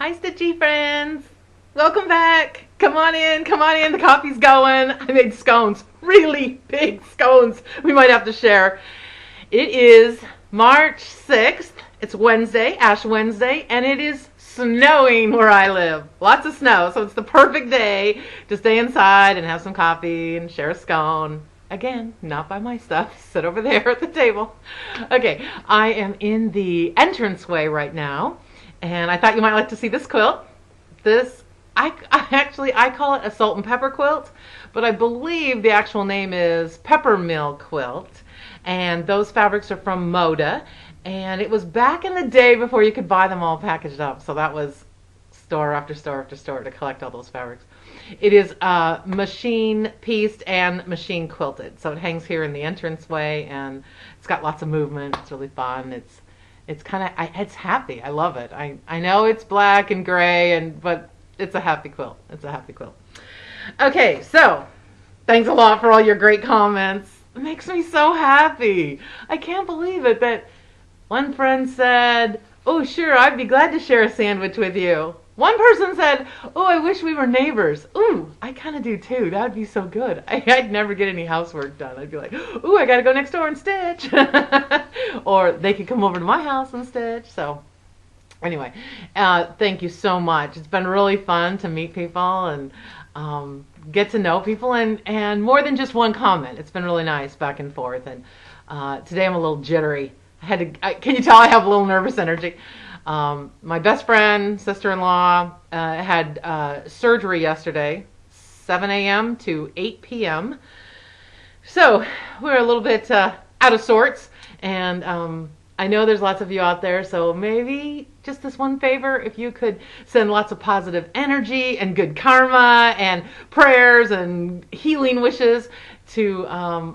Hi, Stitchy friends. Welcome back. Come on in, come on in. The coffee's going. I made scones, really big scones we might have to share. It is March 6th. It's Wednesday, Ash Wednesday, and it is snowing where I live. Lots of snow, so it's the perfect day to stay inside and have some coffee and share a scone. Again, not by my stuff. Sit over there at the table. Okay, I am in the entranceway right now, and I thought you might like to see this quilt. I call it a salt and pepper quilt, but I believe the actual name is peppermill quilt, and those fabrics are from Moda, and it was back in the day before you could buy them all packaged up, so that was store after store after store to collect all those fabrics. It is machine pieced and machine quilted, so it hangs here in the entranceway, and it's got lots of movement. It's really fun. It's kind of it's happy. I love it. I know it's black and gray, but it's a happy quilt. It's a happy quilt. Okay, so thanks a lot for all your great comments. It makes me so happy. I can't believe it that one friend said, "Oh, sure, I'd be glad to share a sandwich with you." One person said, "Oh, I wish we were neighbors." Ooh, I kind of do too. That would be so good. I'd never get any housework done. I'd be like, "Ooh, I got to go next door and stitch." Or they could come over to my house and stitch. So anyway, thank you so much. It's been really fun to meet people and get to know people, and more than just one comment. It's been really nice back and forth. And today I'm a little jittery. Can you tell I have a little nervous energy? My best friend, sister-in-law, had surgery yesterday, 7 a.m. to 8 p.m. So we're a little bit out of sorts, and I know there's lots of you out there, so maybe just this one favor, if you could send lots of positive energy and good karma and prayers and healing wishes to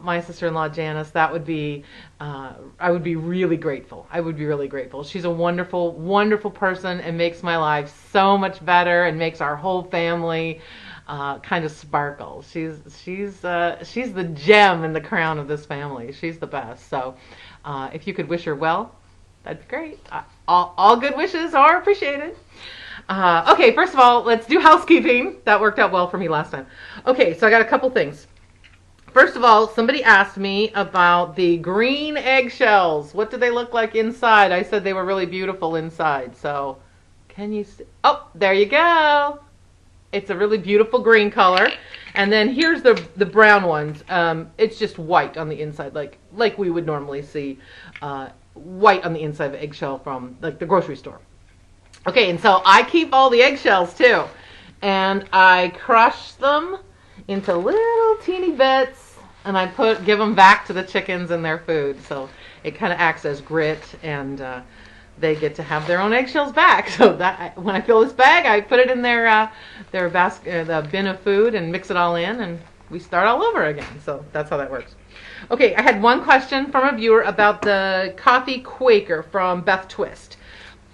my sister-in-law Janice, that would be, I would be really grateful. I would be really grateful. She's a wonderful, wonderful person and makes my life so much better and makes our whole family kind of sparkle. She's the gem in the crown of this family. She's the best. So if you could wish her well, that'd be great. All good wishes are appreciated. Okay, first of all, let's do housekeeping. That worked out well for me last time. Okay, so I got a couple things. First of all, somebody asked me about the green eggshells. What do they look like inside? I said they were really beautiful inside. So, can you see? Oh, there you go. It's a really beautiful green color. And then here's the brown ones. It's just white on the inside, like we would normally see white on the inside of an eggshell from like the grocery store. Okay, and so I keep all the eggshells too. And I crush them into little teeny bits, and I give them back to the chickens and their food. So it kind of acts as grit, and they get to have their own eggshells back. So that when I fill this bag, I put it in their basket, the bin of food, and mix it all in, and we start all over again. So that's how that works. Okay, I had one question from a viewer about the coffee Quaker from Beth Twist.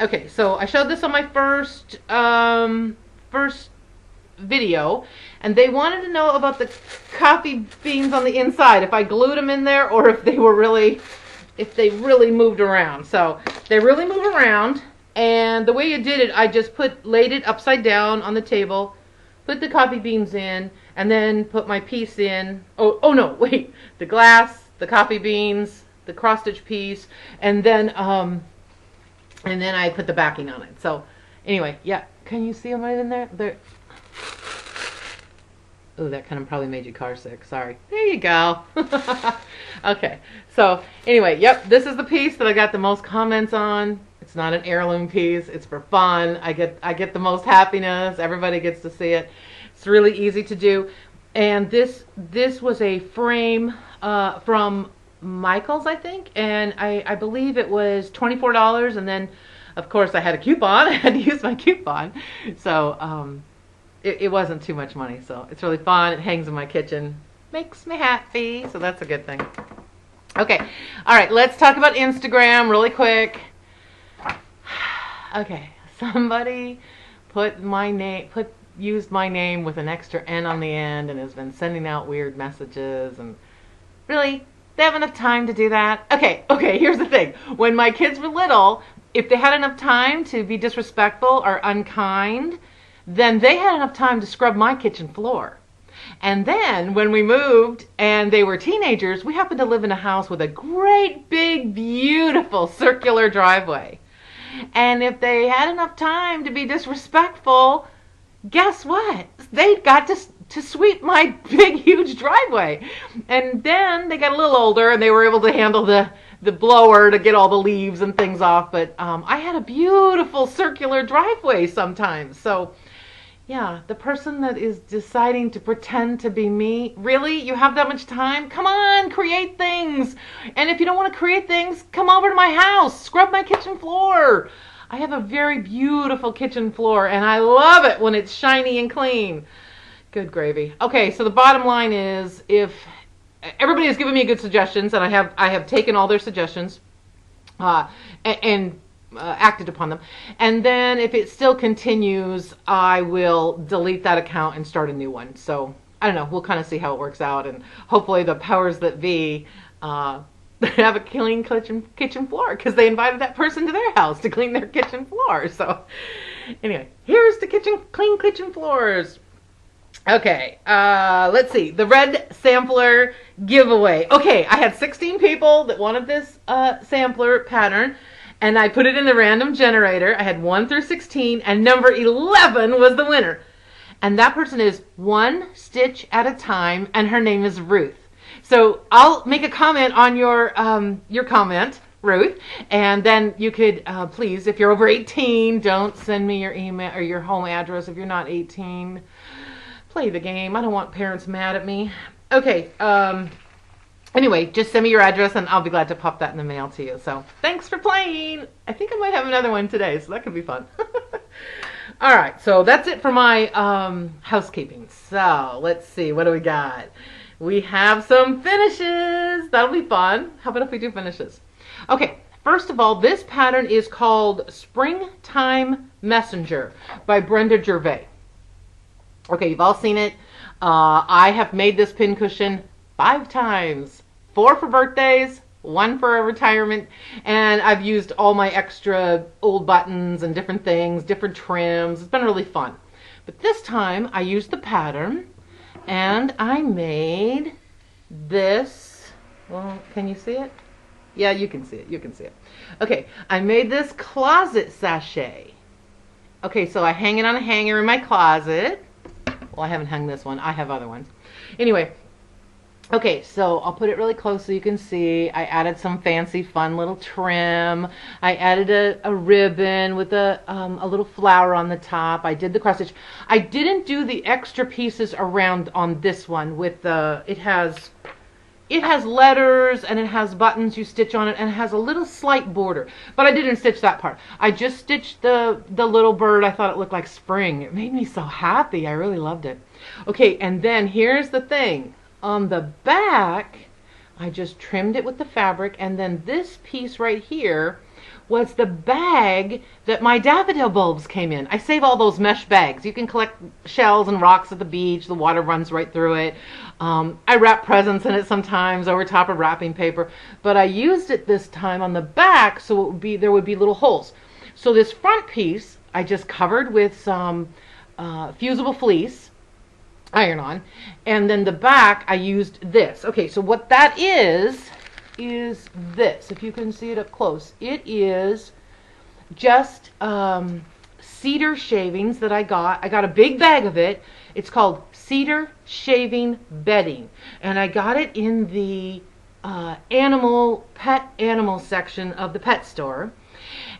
Okay, so I showed this on my first video, and they wanted to know about the coffee beans on the inside, if I glued them in there or if they really moved around. So they really move around, and the way you did it, I just laid it upside down on the table, put the coffee beans in, and then put my piece in. Oh no, wait, the glass, the coffee beans, the cross stitch piece, and then I put the backing on it. So anyway, yeah, can you see them right in there? Oh, that kind of probably made you car sick. Sorry. There you go. Okay. So anyway, yep, this is the piece that I got the most comments on. It's not an heirloom piece. It's for fun. I get the most happiness. Everybody gets to see it. It's really easy to do. And this was a frame from Michael's, I think, and I believe it was $24. And then, of course, I had a coupon. I had to use my coupon. So it wasn't too much money, so it's really fun. It hangs in my kitchen. Makes me happy, so that's a good thing. Okay, all right, let's talk about Instagram really quick. Okay, somebody used my name with an extra N on the end and has been sending out weird messages, and really, they have enough time to do that? Okay, here's the thing. When my kids were little, if they had enough time to be disrespectful or unkind, then they had enough time to scrub my kitchen floor. And then when we moved and they were teenagers, we happened to live in a house with a great big beautiful circular driveway. And if they had enough time to be disrespectful, guess what? They got to sweep my big huge driveway. And then they got a little older and they were able to handle the blower to get all the leaves and things off. But I had a beautiful circular driveway sometimes. So yeah, the person that is deciding to pretend to be me, really? You have that much time? Come on, create things. And if you don't want to create things, come over to my house. Scrub my kitchen floor. I have a very beautiful kitchen floor, and I love it when it's shiny and clean. Good gravy. Okay, so the bottom line is, if everybody has given me good suggestions, and I have taken all their suggestions, and acted upon them. And then if it still continues, I will delete that account and start a new one. So I don't know, we'll kind of see how it works out, and hopefully the powers that be have a clean kitchen floor, because they invited that person to their house to clean their kitchen floor. So anyway, here's the clean kitchen floors. Okay, let's see, the red sampler giveaway. Okay, I had 16 people that wanted this sampler pattern, and I put it in the random generator. I had 1 through 16, and number 11 was the winner. And that person is one stitch at a time, and her name is Ruth. So I'll make a comment on your comment, Ruth, and then you could please, if you're over 18, don't send me your email or your home address if you're not 18. Play the game. I don't want parents mad at me. Okay. Anyway, just send me your address and I'll be glad to pop that in the mail to you. So thanks for playing. I think I might have another one today, so that could be fun. All right, so that's it for my housekeeping. So let's see, what do we got? We have some finishes. That'll be fun. How about if we do finishes? Okay, first of all, this pattern is called Springtime Messenger by Brenda Gervais. Okay, you've all seen it. I have made this pincushion 5 times. 4 for birthdays, 1 for a retirement, and I've used all my extra old buttons and different things, different trims. It's been really fun. But this time I used the pattern and I made this. Well, can you see it? Yeah, you can see it. You can see it. Okay, I made this closet sachet. Okay, so I hang it on a hanger in my closet. Well, I haven't hung this one. I have other ones. Anyway, okay, so I'll put it really close so you can see. I added some fancy, fun little trim. I added a ribbon with a little flower on the top. I did the cross stitch. I didn't do the extra pieces around on this one with the, it has letters and it has buttons you stitch on it, and it has a little slight border. But I didn't stitch that part. I just stitched the little bird. I thought it looked like spring. It made me so happy. I really loved it. Okay, and then here's the thing. On the back, I just trimmed it with the fabric, and then this piece right here was the bag that my daffodil bulbs came in. I save all those mesh bags. You can collect shells and rocks at the beach. The water runs right through it. I wrap presents in it sometimes over top of wrapping paper, but I used it this time on the back so it would be, there would be little holes. So this front piece I just covered with some fusible fleece, iron on, and then the back I used this. Okay, so what that is this. If you can see it up close, it is just cedar shavings that I got. I got a big bag of it. It's called cedar shaving bedding, and I got it in the pet animal section of the pet store.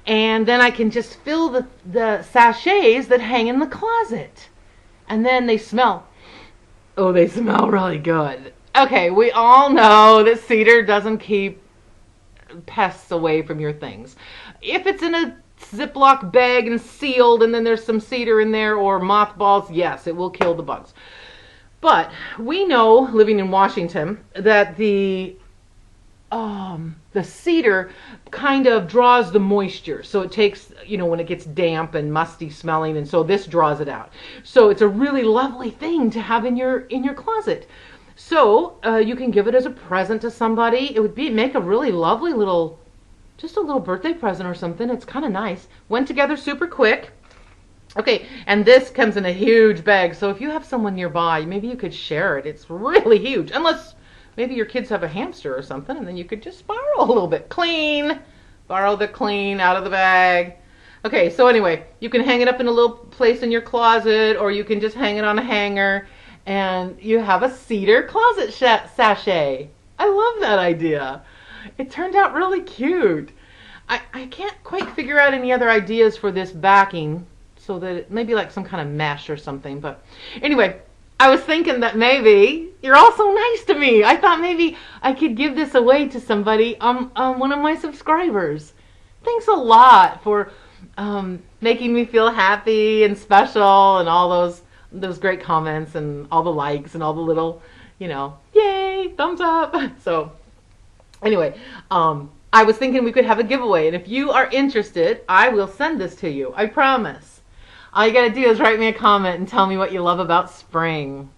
And then I can just fill the sachets that hang in the closet, and then they smell. Oh, they smell really good. Okay, we all know that cedar doesn't keep pests away from your things. If it's in a Ziploc bag and sealed and then there's some cedar in there or mothballs, yes, it will kill the bugs. But we know, living in Washington, that the cedar kind of draws the moisture. So it takes, you know, when it gets damp and musty smelling, and so this draws it out. So it's a really lovely thing to have in your closet. So you can give it as a present to somebody. It would make a really lovely little just a little birthday present or something. It's kind of nice. Went together super quick. Okay, and this comes in a huge bag, so if you have someone nearby, maybe you could share it. It's really huge, unless maybe your kids have a hamster or something, and then you could just borrow a little bit. Clean. Borrow the clean out of the bag. Okay, so anyway, you can hang it up in a little place in your closet, or you can just hang it on a hanger, and you have a cedar closet sachet. I love that idea. It turned out really cute. I can't quite figure out any other ideas for this backing, so that it maybe like some kind of mesh or something. But anyway, I was thinking that maybe you're all so nice to me. I thought maybe I could give this away to somebody, one of my subscribers. Thanks a lot for making me feel happy and special, and all those great comments and all the likes and all the little, yay, thumbs up. So anyway, I was thinking we could have a giveaway, and if you are interested, I will send this to you. I promise. All you gotta do is write me a comment and tell me what you love about spring.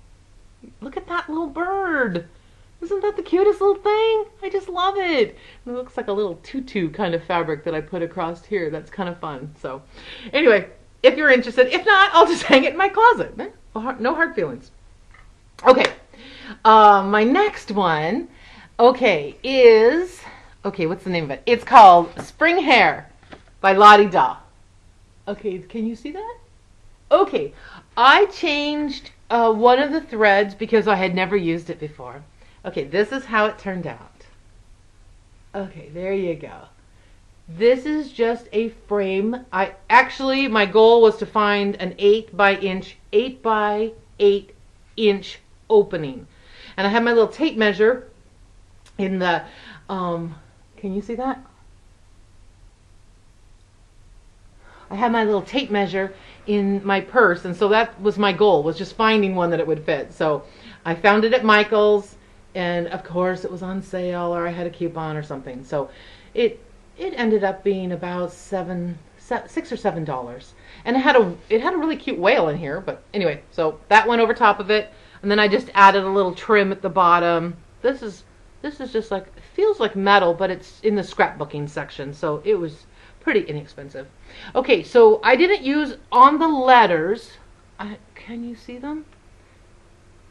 Look at that little bird. Isn't that the cutest little thing? I just love it. It looks like a little tutu kind of fabric that I put across here. That's kind of fun. So anyway, if you're interested, if not, I'll just hang it in my closet. No hard feelings. Okay, my next one, is, what's the name of it? It's called Spring Hair by Lottie Da. Okay, can you see that? Okay, I changed one of the threads because I had never used it before. Okay, this is how it turned out. Okay, there you go. This is just a frame. My goal was to find an 8 by 8 inch opening. And I have my little tape measure in the, can you see that? I had my little tape measure in my purse, and so that was my goal, was just finding one that it would fit. So I found it at Michael's, and of course it was on sale, or I had a coupon or something. So it ended up being about $6 or $7, and it had a really cute whale in here. But anyway, so that went over top of it, and then I just added a little trim at the bottom. This is just like, it feels like metal, but it's in the scrapbooking section, so it was pretty inexpensive. Okay, so I didn't use on the letters. Can you see them?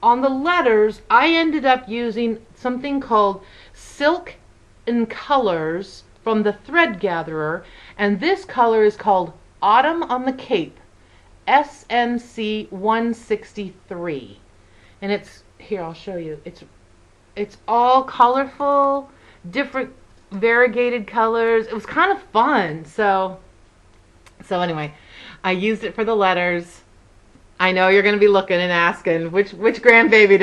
On the letters, I ended up using something called Silk and Colors from the Thread Gatherer, and this color is called Autumn on the Cape, SMC 163. And it's, here, I'll show you. It's all colorful, different variegated colors. It was kind of fun. So anyway, I used it for the letters. I know you're going to be looking and asking which grandbaby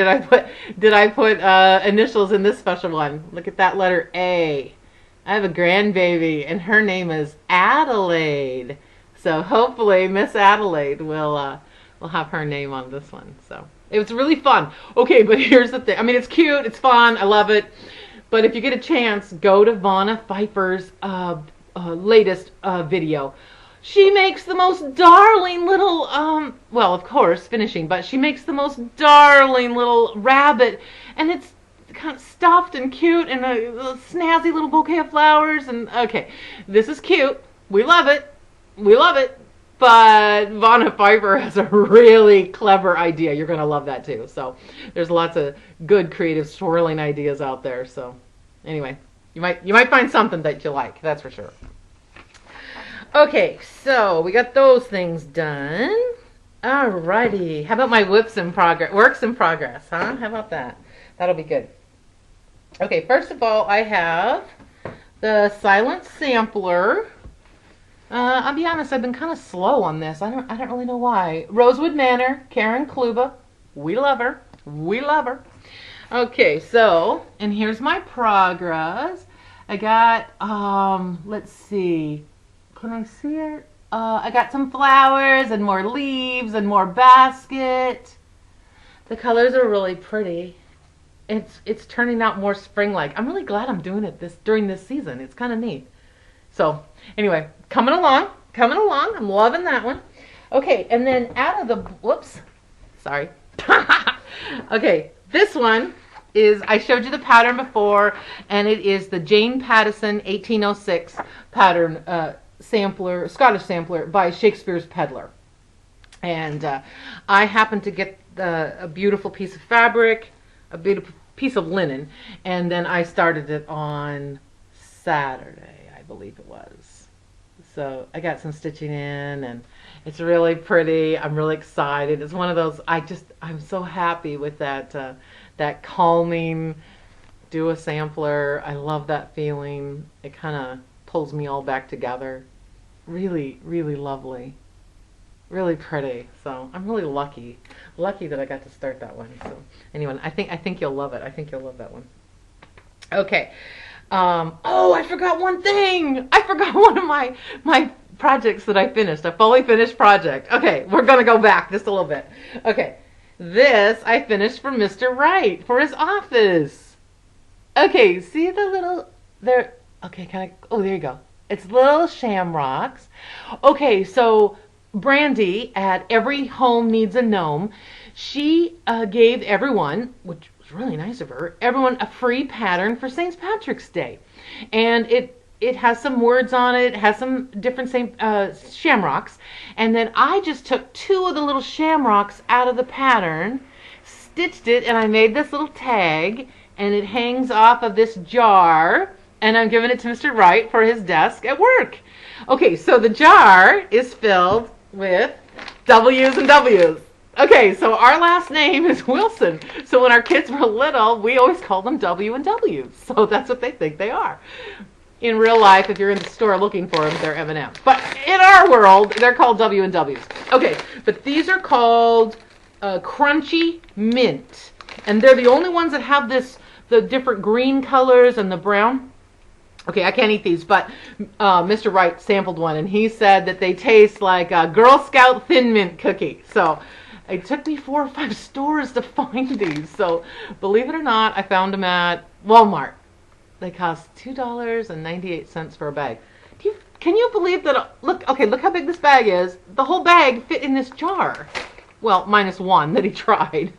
did I put initials in this special one. Look at that letter A. I have a grandbaby, and her name is Adelaide. So hopefully Miss Adelaide will have her name on this one. So it was really fun. Okay, but here's the thing. I mean, it's cute, it's fun, I love it. But if you get a chance, go to Vonna Pfeiffer's latest video. She makes the most darling little, well, of course, finishing, but she makes the most darling little rabbit, and it's kind of stuffed and cute, and a snazzy little bouquet of flowers, and okay, this is cute. We love it. We love it. But Vonna Pfeiffer has a really clever idea. You're going to love that too. So there's lots of good creative swirling ideas out there. So anyway, you might find something that you like. That's for sure. Okay, so we got those things done. Alrighty. How about my works in progress, huh? How about that? That'll be good. Okay, first of all, I have the silent sampler. I'll be honest, I've been kind of slow on this. I don't really know why. Rosewood Manor, Karen Kluba. We love her. We love her. Okay, so, and here's my progress. I got, let's see. Can I see it? I got some flowers and more leaves and more basket. The colors are really pretty. It's turning out more spring-like. I'm really glad I'm doing it during this season. It's kind of neat. So anyway, coming along. I'm loving that one. Okay, and then out of the, whoops, sorry. Okay, this one is, I showed you the pattern before, and it is the Jane Pattison 1806 pattern sampler, Scottish sampler by Shakespeare's Peddler. And I happened to get a beautiful piece of fabric, a beautiful piece of linen, and then I started it on Saturday, I believe it was. So I got some stitching in, and it's really pretty. I'm really excited. It's one of those, I'm so happy with that calming, do a sampler. I love that feeling. It kind of pulls me all back together. Really, really lovely. Really pretty. So I'm really lucky that I got to start that one. So anyway, I think you'll love it. I think you'll love that one. Okay. Oh, I forgot one thing. I forgot one of my projects that I finished. A fully finished project. Okay, we're gonna go back just a little bit. Okay, this I finished for Mr. Wright for his office. Okay, see the little there. Okay, oh, there you go. It's little shamrocks. Okay, so Brandy at Every Home Needs a Gnome, she gave everyone, which was really nice of her, everyone a free pattern for St. Patrick's Day. And it has some words on it, has some different shamrocks, and then I just took 2 of the little shamrocks out of the pattern, stitched it, and I made this little tag, and it hangs off of this jar, and I'm giving it to Mr. Wright for his desk at work. Okay, so the jar is filled with W's and W's. Okay, so our last name is Wilson. So when our kids were little, we always called them W and W's. So that's what they think they are. In real life, if you're in the store looking for them, they're M&M's. But in our world, they're called W and W's. Okay, but these are called Crunchy Mint. And they're the only ones that have the different green colors and the brown. Okay, I can't eat these, but Mr. Wright sampled one, and he said that they taste like a Girl Scout Thin Mint cookie. So it took me 4 or 5 stores to find these. So believe it or not, I found them at Walmart. They cost $2.98 for a bag. Can you believe that? Look how big this bag is. The whole bag fit in this jar. Well, minus one that he tried.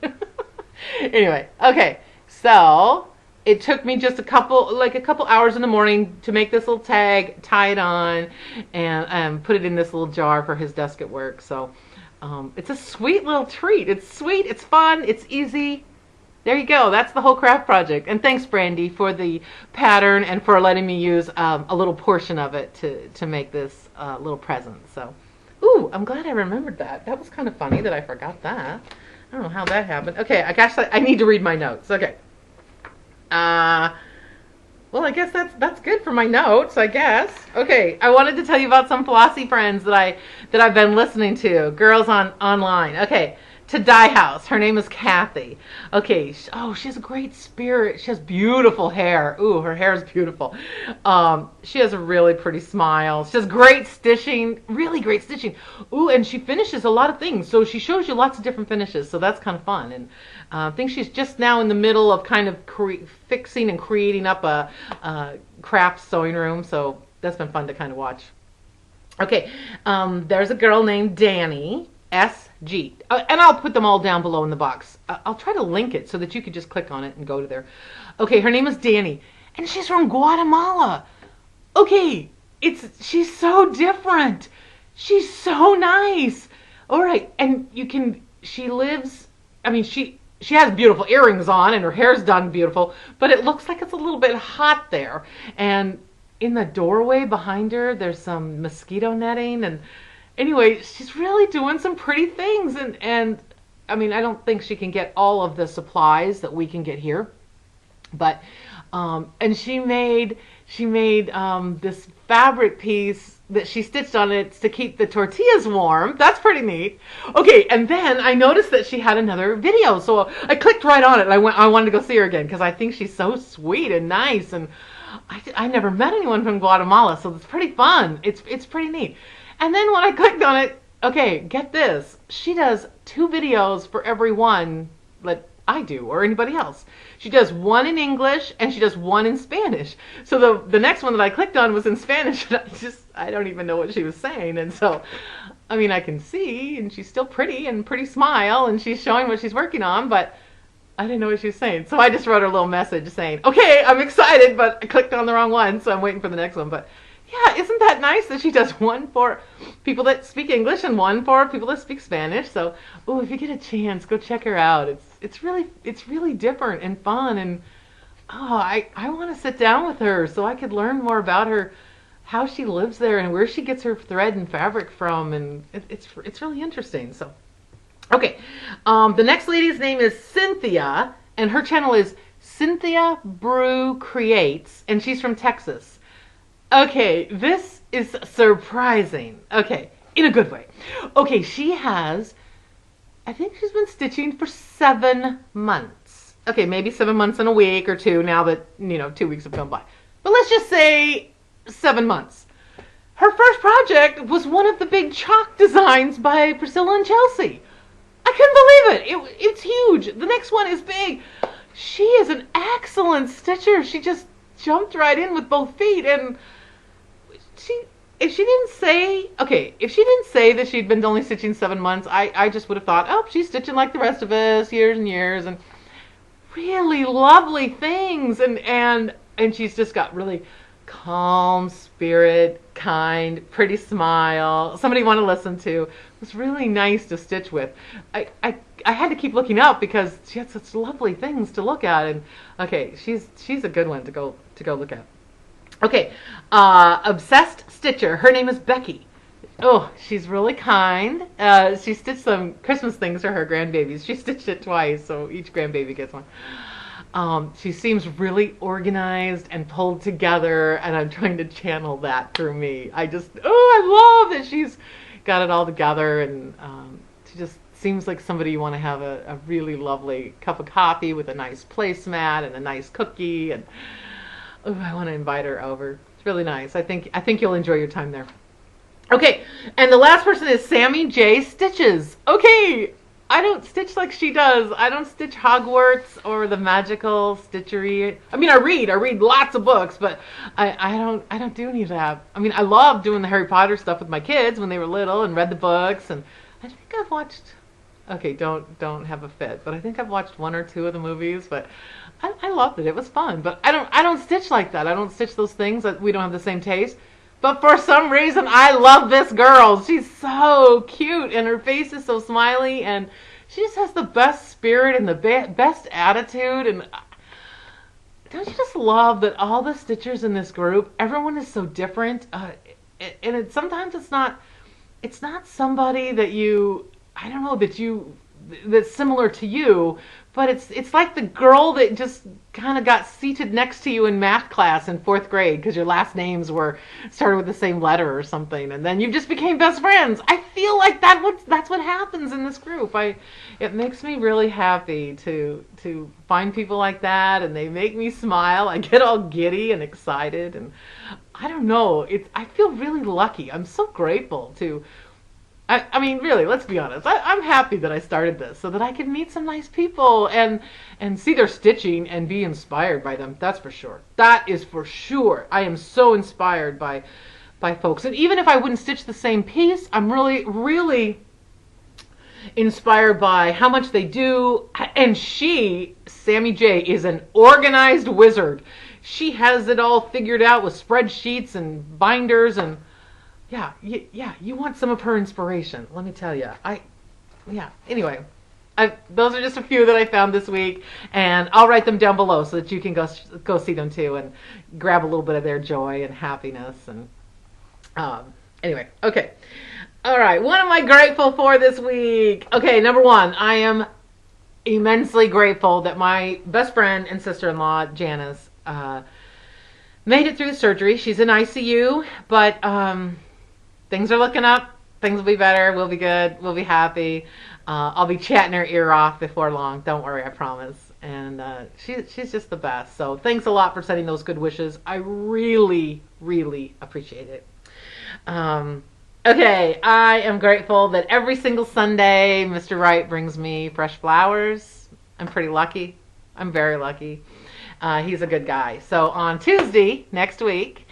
Anyway, okay, so it took me just a couple hours in the morning to make this little tag, tie it on, and put it in this little jar for his desk at work. So it's a sweet little treat. It's sweet, it's fun, it's easy. There you go. That's the whole craft project. And thanks, Brandy, for the pattern and for letting me use a little portion of it to make this little present. So, ooh, I'm glad I remembered that. That was kind of funny that I forgot that. I don't know how that happened. Okay, I need to read my notes. Okay. Well, I guess that's good for my notes, I guess. Okay, I wanted to tell you about some Flossy friends that I've been listening to, girls online. Okay, to Die House. Her name is Kathy. Okay, she has a great spirit. She has beautiful hair. Ooh, her hair is beautiful. She has a really pretty smile. She has great stitching, really great stitching. Ooh, and she finishes a lot of things. So she shows you lots of different finishes. So that's kind of fun. And I think she's just now in the middle of kind of fixing and creating up a craft sewing room. So that's been fun to kind of watch. Okay, there's a girl named Dani SG. And I'll put them all down below in the box. I'll try to link it so that you could just click on it and go to there. Okay, her name is Dani, and she's from Guatemala. Okay, she's so different. She's so nice. All right, and she has beautiful earrings on, and her hair's done beautiful, but it looks like it's a little bit hot there. And in the doorway behind her, there's some mosquito netting, and anyway, she's really doing some pretty things, and I mean, I don't think she can get all of the supplies that we can get here, but and she made this fabric piece that she stitched on it to keep the tortillas warm. That's pretty neat. Okay, and then I noticed that she had another video, so I clicked right on it, and I wanted to go see her again because I think she's so sweet and nice, and I never met anyone from Guatemala, so it's pretty fun. It's pretty neat. And then when I clicked on it, okay, get this. She does 2 videos for every one that I do or anybody else. She does one in English and she does one in Spanish. So the next one that I clicked on was in Spanish, and I don't even know what she was saying. And so, I mean, I can see, and she's still pretty and pretty smile, and she's showing what she's working on, but I didn't know what she was saying. So I just wrote her a little message saying, okay, I'm excited, but I clicked on the wrong one, so I'm waiting for the next one. But yeah, isn't that nice that she does one for people that speak English and one for people that speak Spanish? So, oh, if you get a chance, go check her out. It's really different and fun, and oh, I want to sit down with her so I could learn more about her, how she lives there and where she gets her thread and fabric from, and it's really interesting. So, okay, the next lady's name is Cynthia, and her channel is Cynthia Brew Creates, and she's from Texas. Okay, this is surprising. Okay, in a good way. Okay, I think she's been stitching for 7 months. Okay, maybe 7 months and a week or two now that, 2 weeks have gone by. But let's just say 7 months. Her first project was one of the big chalk designs by Priscilla and Chelsea. I couldn't believe it. It's huge. The next one is big. She is an excellent stitcher. She just jumped right in with both feet, and if she didn't say that she'd been only stitching 7 months, I just would have thought, oh, she's stitching like the rest of us, years and years, and really lovely things, and she's just got really calm spirit, kind, pretty smile, somebody you want to listen to. It was really nice to stitch with. I had to keep looking up because she had such lovely things to look at, and okay, she's a good one to go look at. Okay, obsessed stitcher. Her name is Becky. Oh, she's really kind. She stitched some Christmas things for her grandbabies. She stitched it twice, so each grandbaby gets one. She seems really organized and pulled together, and I'm trying to channel that through me. I love that she's got it all together, and she just seems like somebody you want to have a really lovely cup of coffee with a nice placemat and a nice cookie, and I want to invite her over. It's really nice. I think you'll enjoy your time there. Okay, and the last person is Sammi J Stitches. Okay, I don't stitch like she does. I don't stitch Hogwarts or the magical stitchery. I mean, I read lots of books, but I don't do any of that. I mean, I love doing the Harry Potter stuff with my kids when they were little and read the books, and I think I've watched. Okay, don't have a fit, but I think I've watched 1 or 2 of the movies, but I loved it. It was fun, but I don't stitch like that. I don't stitch those things. That we don't have the same taste. But for some reason, I love this girl. She's so cute, and her face is so smiley, and she just has the best spirit and the best attitude. And don't you just love that all the stitchers in this group, everyone is so different, and sometimes it's not somebody that that's similar to you, but it's like the girl that just kind of got seated next to you in math class in 4th grade because your last names started with the same letter or something, and then you just became best friends. I feel like that's what happens in this group. It makes me really happy to find people like that, and they make me smile. I get all giddy and excited, and I don't know. I feel really lucky. I'm so grateful to. I mean, really, let's be honest. I'm happy that I started this so that I can meet some nice people and see their stitching and be inspired by them. That's for sure. That is for sure. I am so inspired by folks. And even if I wouldn't stitch the same piece, I'm really, really inspired by how much they do. And Sammi J, is an organized wizard. She has it all figured out with spreadsheets and binders and yeah, you want some of her inspiration, let me tell you. Anyway, those are just a few that I found this week, and I'll write them down below so that you can go see them too and grab a little bit of their joy and happiness. And anyway, okay. All right, what am I grateful for this week? Okay, number 1, I am immensely grateful that my best friend and sister-in-law, Janice, made it through the surgery. She's in ICU, but things are looking up. Things will be better. We'll be good. We'll be happy. I'll be chatting her ear off before long. Don't worry, I promise. And she's just the best. So thanks a lot for sending those good wishes. I really, really appreciate it. Okay, I am grateful that every single Sunday, Mr. Wright brings me fresh flowers. I'm pretty lucky. I'm very lucky. He's a good guy. So on Tuesday next week,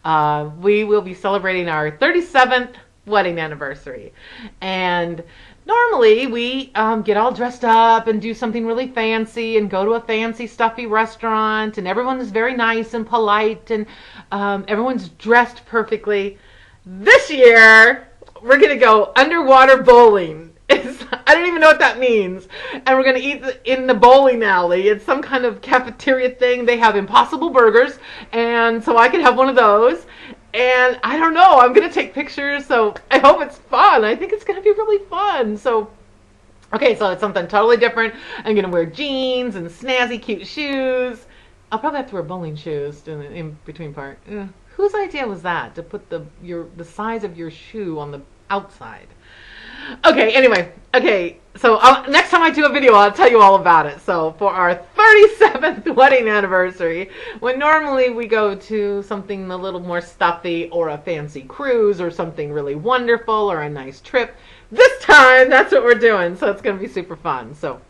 we will be celebrating our 37th wedding anniversary. And normally we get all dressed up and do something really fancy and go to a fancy stuffy restaurant, and everyone is very nice and polite, and everyone's dressed perfectly. This year we're going to go underwater bowling. I don't even know what that means. And we're going to eat in the bowling alley. It's some kind of cafeteria thing. They have Impossible Burgers, and so I could have one of those. And I don't know. I'm going to take pictures, so I hope it's fun. I think it's going to be really fun. So, okay, so it's something totally different. I'm going to wear jeans and snazzy, cute shoes. I'll probably have to wear bowling shoes in between part. Whose idea was that, to put the size of your shoe on the outside? Okay, anyway, so next time I do a video, I'll tell you all about it. So for our 37th wedding anniversary, when normally we go to something a little more stuffy, or a fancy cruise, or something really wonderful, or a nice trip, this time that's what we're doing. So it's going to be super fun. So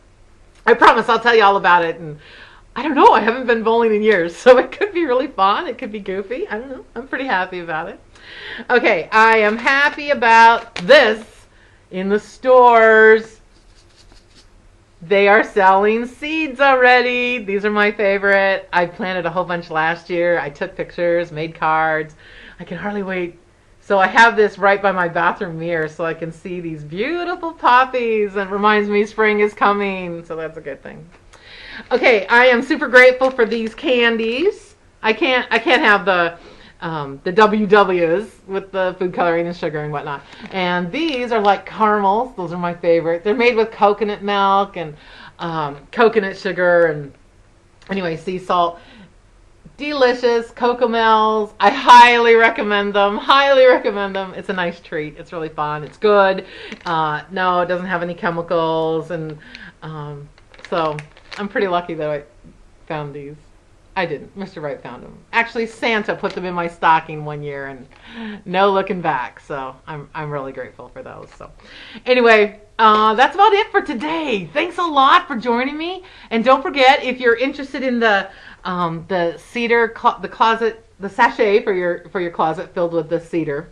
I promise I'll tell you all about it. And I don't know, I haven't been bowling in years, so it could be really fun. It could be goofy. I don't know. I'm pretty happy about it. Okay, I am happy about this. In the stores, they are selling seeds already. These are my favorite. I planted a whole bunch last year. I took pictures, made cards. I can hardly wait. So I have this right by my bathroom mirror so I can see these beautiful poppies, and it reminds me spring is coming. So that's a good thing. Okay, I am super grateful for these candies. I can't have the WWs with the food coloring and sugar and whatnot. And these are like caramels. Those are my favorite. They're made with coconut milk and coconut sugar and anyway, sea salt. Delicious Cocomels. I highly recommend them. Highly recommend them. It's a nice treat. It's really fun. It's good. No, it doesn't have any chemicals, and so I'm pretty lucky that I found these. I didn't. Mr. Wright found them. Actually, Santa put them in my stocking one year, and no looking back. So I'm really grateful for those. So anyway, that's about it for today. Thanks a lot for joining me. And don't forget, if you're interested in the cedar, the closet, the sachet for your closet filled with the cedar,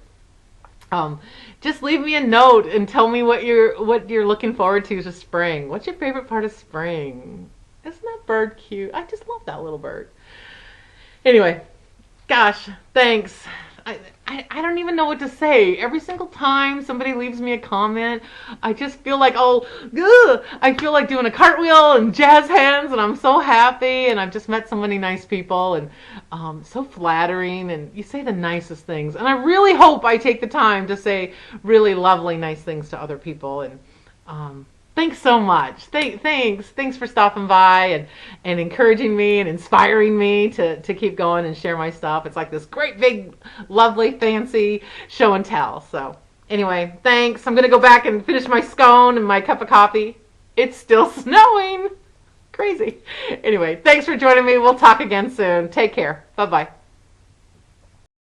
just leave me a note and tell me what you're looking forward to spring. What's your favorite part of spring? Isn't that bird cute? I just love that little bird. Anyway, gosh, thanks. I don't even know what to say. Every single time somebody leaves me a comment, I just feel like, I feel like doing a cartwheel and jazz hands, and I'm so happy, and I've just met so many nice people, and so flattering, and you say the nicest things. And I really hope I take the time to say really lovely, nice things to other people, and thanks so much. Thanks for stopping by and encouraging me and inspiring me to keep going and share my stuff. It's like this great big lovely fancy show and tell. So anyway, thanks. I'm gonna go back and finish my scone and my cup of coffee. It's still snowing. Crazy. Anyway, thanks for joining me. We'll talk again soon. Take care. Bye-bye.